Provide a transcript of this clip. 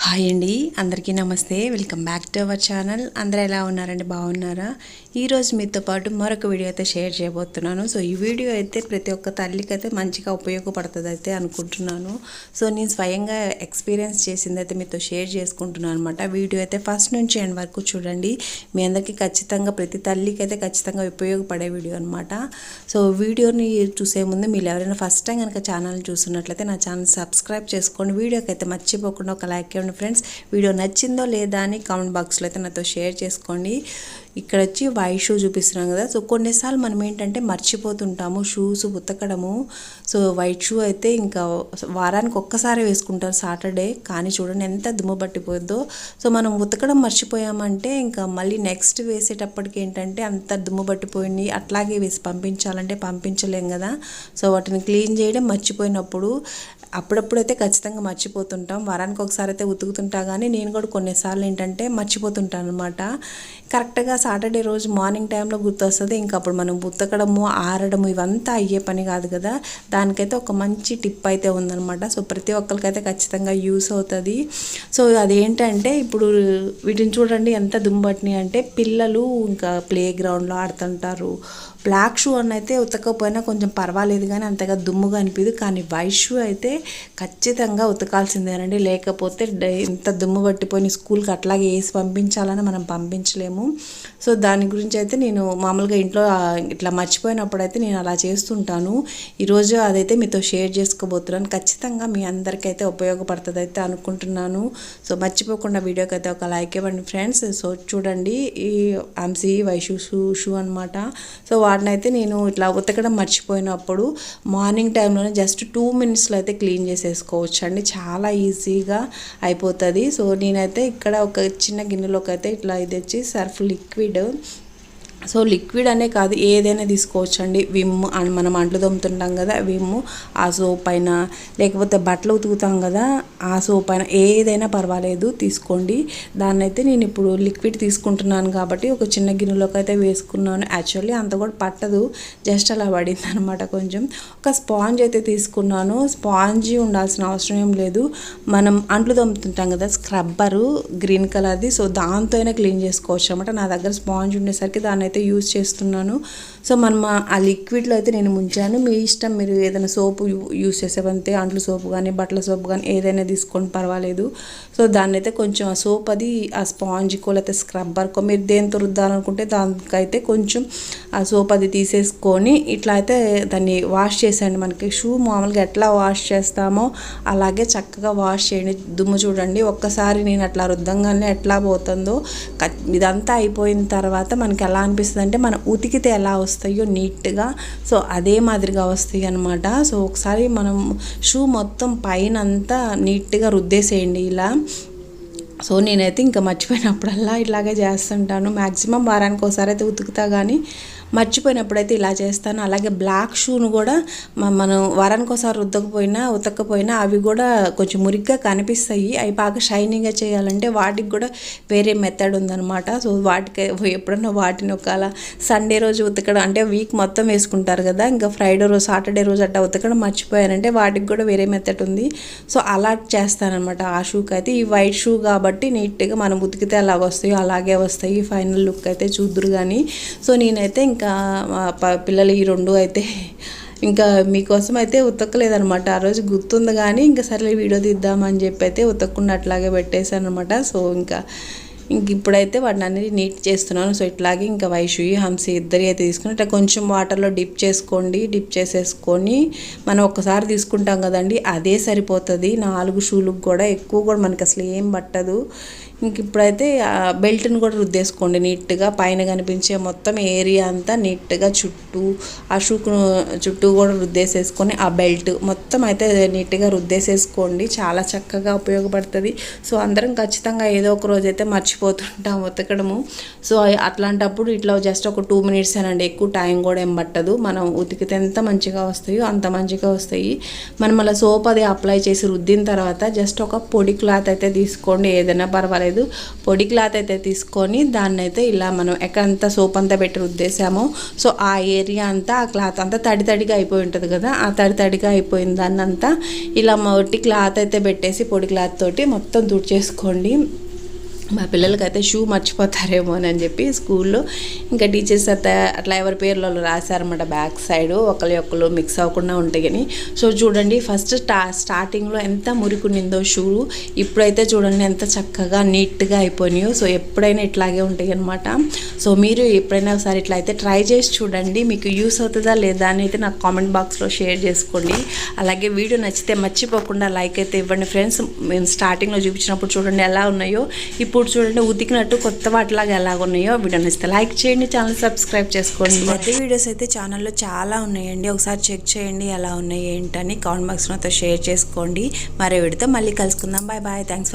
Hi అండి, అందరికీ నమస్తే. Welcome back to our channel. అందరూ ఎలా ఉన్నారండి? బాగున్నారా? ఈరోజు మీతో పాటు మరొక వీడియో అయితే షేర్ చేయబోతున్నాను. సో ఈ వీడియో అయితే ప్రతి ఒక్క తల్లికి అయితే మంచిగా ఉపయోగపడుతుంది అయితే అనుకుంటున్నాను. సో నేను స్వయంగా ఎక్స్పీరియన్స్ చేసింది అయితే మీతో షేర్ చేసుకుంటున్నాను అనమాట. వీడియో అయితే ఫస్ట్ నుంచి ఎండ్ వరకు చూడండి. మీ అందరికీ ఖచ్చితంగా ప్రతి తల్లికి అయితే ఖచ్చితంగా ఉపయోగపడే వీడియో అనమాట. సో వీడియోని చూసే ముందు మీరు ఎవరైనా ఫస్ట్ టైం కనుక ఛానల్ని చూస్తున్నట్లయితే నా ఛానల్ సబ్స్క్రైబ్ చేసుకోండి. వీడియోకి అయితే మర్చిపోకుండా ఒక లైక్ ఇవ్వండి ఫ్రెండ్స్. వీడియో నచ్చిందో లేదా అని కామెంట్ బాక్స్లో అయితే నాతో షేర్ చేసుకోండి. ఇక్కడ వచ్చి వైట్ షూ చూపిస్తున్నాం కదా. సో కొన్నిసార్లు మనం ఏంటంటే మర్చిపోతుంటాము షూస్ ఉతకడము. సో వైట్ షూ అయితే ఇంకా వారానికి ఒక్కసారి వేసుకుంటారు సాటర్డే. కానీ చూడండి ఎంత దుమ్ము పట్టిపోద్దో. సో మనం ఉతకడం మర్చిపోయామంటే ఇంకా మళ్ళీ నెక్స్ట్ వేసేటప్పటికి ఏంటంటే అంత దుమ్ము పట్టిపోయింది అట్లాగే వేసి పంపించాలంటే పంపించలేం కదా. సో వాటిని క్లీన్ చేయడం మర్చిపోయినప్పుడు అప్పుడప్పుడైతే ఖచ్చితంగా మర్చిపోతుంటాం. వారానికి ఒకసారి అయితే ఉతుకుతుంటా, కానీ నేను కూడా కొన్నిసార్లు ఏంటంటే మర్చిపోతుంటాను అనమాట. కరెక్ట్గా సాటర్డే రోజు మార్నింగ్ టైంలో గుర్తొస్తుంది. ఇంకా అప్పుడు మనం ఉతకడము ఆరడము ఇవంతా అయ్యే పని కాదు కదా. దానికైతే ఒక మంచి టిప్ అయితే ఉందన్నమాట. సో ప్రతి ఒక్కరికైతే ఖచ్చితంగా యూస్ అవుతుంది. సో అదేంటంటే ఇప్పుడు వీటిని చూడండి ఎంత దుమ్బట్టినాయి అంటే పిల్లలు ఇంకా ప్లే గ్రౌండ్లో ఆడుతుంటారు. బ్లాక్ షూ అని అయితే ఉతకపోయినా కొంచెం పర్వాలేదు, కానీ అంతగా దుమ్ముగా అనిపించదు. కానీ వైట్ షూ అయితే ఖచ్చితంగా ఉతకాల్సిందేనండి. లేకపోతే ఇంత దుమ్ము పట్టిపోయి స్కూల్కి అట్లాగే వేసి పంపించాలని మనం పంపించలేము. సో దాని గురించి అయితే నేను మామూలుగా ఇంట్లో ఇట్లా మర్చిపోయినప్పుడు అయితే నేను అలా చేస్తుంటాను. ఈరోజు అదైతే మీతో షేర్ చేసుకోబోతున్నాను. ఖచ్చితంగా మీ అందరికైతే ఉపయోగపడుతుంది అయితే అనుకుంటున్నాను. సో మర్చిపోకుండా వీడియోకి అయితే ఒక లైక్ ఇవ్వండి ఫ్రెండ్స్. సో చూడండి, ఈ ఆమ్సీ వైట్ షూ అనమాట. సో వాటిని అయితే నేను ఇట్లా ఉతకడం మర్చిపోయినప్పుడు మార్నింగ్ టైంలోనే జస్ట్ 2 minutesలో అయితే క్లీన్ చేసేసుకోవచ్చు అండి. చాలా ఈజీగా అయిపోతుంది. సో నేనైతే ఇక్కడ ఒక చిన్న గిన్నెలోకి అయితే ఇట్లా ఇది వచ్చి సర్ఫ్ లిక్విడ్. సో లిక్విడ్ అనే కాదు, ఏదైనా తీసుకోవచ్చు అండి. విమ్ మనం అంట్లు తోముతుంటాం కదా, విమ్ ఆ సోప్ అయినా లేకపోతే బట్టలు ఉతుకుతాం కదా ఆ సోప్ అయినా ఏదైనా పర్వాలేదు తీసుకోండి. దాన్ని అయితే నేను ఇప్పుడు లిక్విడ్ తీసుకుంటున్నాను కాబట్టి ఒక చిన్న గిన్నెలోకి అయితే వేసుకున్నాను. యాక్చువల్లీ అంత కూడా పట్టదు, జస్ట్ అలా పడింది అనమాట. కొంచెం ఒక స్పాంజ్ అయితే తీసుకున్నాను. స్పాంజ్ ఉండాల్సిన అవసరం ఏం లేదు. మనం అంట్లు తోముతుంటాం కదా స్క్రబ్బరు గ్రీన్ కలర్ది, సో దాంతో అయినా క్లీన్ చేసుకోవచ్చు అనమాట. నా దగ్గర స్పాంజ్ ఉండేసరికి దాన్ని అయితే యూజ్ చేస్తున్నాను. సో మనం ఆ లిక్విడ్లో అయితే నేను ముంచాను. మీ ఇష్టం, మీరు ఏదైనా సోపు యూజ్ చేసేవంతే అంట్లు సోపు కానీ బట్టల సోపు కానీ ఏదైనా తీసుకొని పర్వాలేదు. సో దాన్ని అయితే కొంచెం ఆ సోప్ అది ఆ స్పాంజ్కో లేకపోతే స్క్రబ్బర్కో మీరు దేంతో రుద్దాలనుకుంటే దానికైతే కొంచెం ఆ సోప్ అది తీసేసుకొని ఇట్లా అయితే దాన్ని వాష్ చేసేయండి. మనకి షూ మామూలుగా ఎట్లా వాష్ చేస్తామో అలాగే చక్కగా వాష్ చేయండి. దుమ్ము చూడండి, ఒక్కసారి నేను అట్లా రుద్దంగానే ఎట్లా పోతుందో. ఇదంతా అయిపోయిన తర్వాత మనకి ఎలా అనిపిస్తుంది అంటే మనం ఉతికితే ఎలా వస్తాయో నీట్గా, సో అదే మాదిరిగా వస్తాయి అనమాట. సో ఒకసారి మనం షూ మొత్తం పైన అంతా నీట్గా రుద్దేసేయండి ఇలా. సో నేనైతే ఇంకా మర్చిపోయినప్పుడల్లా ఇలాగే చేస్తుంటాను. మ్యాక్సిమం వారానికి ఒకసారి అయితే ఉతుకుతా, కానీ మర్చిపోయినప్పుడైతే ఇలా చేస్తాను. అలాగే బ్లాక్ షూను కూడా మనం వారానికి ఒకసారి ఉతకపోయినా అవి కూడా కొంచెం మురిగ్గా కనిపిస్తాయి. అవి బాగా షైనింగ్గా చేయాలంటే వాటికి కూడా వేరే మెథడ్ ఉందన్నమాట. సో వాటికి ఎప్పుడన్నా వాటిని ఒకవేళ సండే రోజు ఉతకడం అంటే వీక్ మొత్తం వేసుకుంటారు కదా, ఇంకా ఫ్రైడే రోజు సాటర్డే రోజు అట్లా ఉతకడం మర్చిపోయారంటే వాటికి కూడా వేరే మెథడ్ ఉంది. సో అలా చేస్తానమాట ఆ షూకి అయితే. ఈ వైట్ షూ కాబట్టి నీట్గా మనం ఉతికితే అలాగ వస్తాయో అలాగే వస్తాయి. ఫైనల్ లుక్ అయితే చూద్దురు కానీ. సో నేనైతే ఇంకా పిల్లలు ఈ 2 అయితే ఇంకా మీకోసం అయితే ఉతకలేదనమాట. ఆ రోజు గుర్తుంది, కానీ ఇంకా సరే వీడియో తీద్దామని చెప్పి అయితే ఉతకకుండా అట్లాగే పెట్టేశాను అనమాట. సో ఇంక ఇప్పుడైతే వాటిని అన్ని నీట్ చేస్తున్నాను. సో ఇట్లాగే ఇంకా వైషు హంసి ఇద్దరి అయితే తీసుకుని ఇట్లా కొంచెం వాటర్లో డిప్ చేసుకోండి. డిప్ చేసేసుకొని మనం ఒక్కసారి తీసుకుంటాం కదండి, అదే సరిపోతుంది. 4 షూలకు కూడా ఎక్కువ కూడా మనకి అసలు ఏం పట్టదు. ఇంక ఇప్పుడైతే బెల్ట్ని కూడా రుద్దేసుకోండి నీట్గా. పైన కనిపించే మొత్తం ఏరియా అంతా నీట్గా ఆ షూకు చుట్టూ కూడా రుద్దేసేసుకొని ఆ బెల్ట్ మొత్తం అయితే నీట్గా రుద్దేసేసుకోండి. చాలా చక్కగా ఉపయోగపడుతుంది. సో అందరం ఖచ్చితంగా ఏదో ఒక రోజు అయితే మర్చిపోతుంటాం ఉతకడము. సో అట్లాంటప్పుడు ఇట్లా జస్ట్ ఒక 2 మినిట్స్ అనండి, ఎక్కువ టైం కూడా ఏం పట్టదు. మనం ఉతికితే ఎంత మంచిగా వస్తాయో అంత మంచిగా వస్తాయి. మనం అలా సోప్ అది అప్లై చేసి రుద్దిన తర్వాత జస్ట్ ఒక పొడి క్లాత్ అయితే తీసుకోండి, ఏదైనా పర్వాలేదు. పొడి క్లాత్ అయితే తీసుకొని దాన్ని అయితే ఇలా మనం ఎక్కడంతా సోప్ అంతా పెట్టి రుద్దేసామో సో ఆ ఏరియా అంతా, ఆ క్లాత్ అంతా తడిగా అయిపోయి ఉంటుంది కదా, ఆ తడిగా అయిపోయిన దాన్ని అంతా ఇలా మొట్టి క్లాత్ అయితే పెట్టేసి పొడి క్లాత్ తోటి మొత్తం తుడిచేసుకోండి. మా పిల్లలకైతే షూ మర్చిపోతారేమో అని చెప్పి స్కూల్లో ఇంకా టీచర్స్ అయితే అట్లా ఎవరి పేర్లలో రాశారన్నమాట బ్యాక్ సైడ్, ఒకళ్ళు మిక్స్ అవ్వకుండా ఉంటాయని. సో చూడండి ఫస్ట్ స్టార్టింగ్లో ఎంత మురికునిందో షూ, ఇప్పుడైతే చూడండి ఎంత చక్కగా నీట్గా అయిపోయినాయో. సో ఎప్పుడైనా ఇట్లాగే ఉంటాయి అనమాట. సో మీరు ఎప్పుడైనా ఒకసారి ఇట్లా అయితే ట్రై చేసి చూడండి, మీకు యూస్ అవుతుందా లేదా అని అయితే నాకు కామెంట్ బాక్స్లో షేర్ చేసుకోండి. అలాగే వీడియో నచ్చితే మర్చిపోకుండా లైక్ అయితే ఇవ్వండి ఫ్రెండ్స్. మేము స్టార్టింగ్లో చూపించినప్పుడు చూడండి ఎలా ఉన్నాయో, ఇప్పుడు చూడండి ఉతికినట్టు కొత్త వాటిలాగా ఎలాగున్నాయో. వీడియో నచ్చితే లైక్ చేయండి, ఛానల్ సబ్స్క్రైబ్ చేసుకోండి. మధ్య వీడియోస్ అయితే ఛానల్లో చాలా ఉన్నాయండి, ఒకసారి చెక్ చేయండి ఎలా ఉన్నాయి ఏంటని. కామెంట్ బాక్స్లో షేర్ చేసుకోండి. మరో వీడియోతో మళ్ళీ కలుసుకుందాం. Bye bye. థ్యాంక్స్.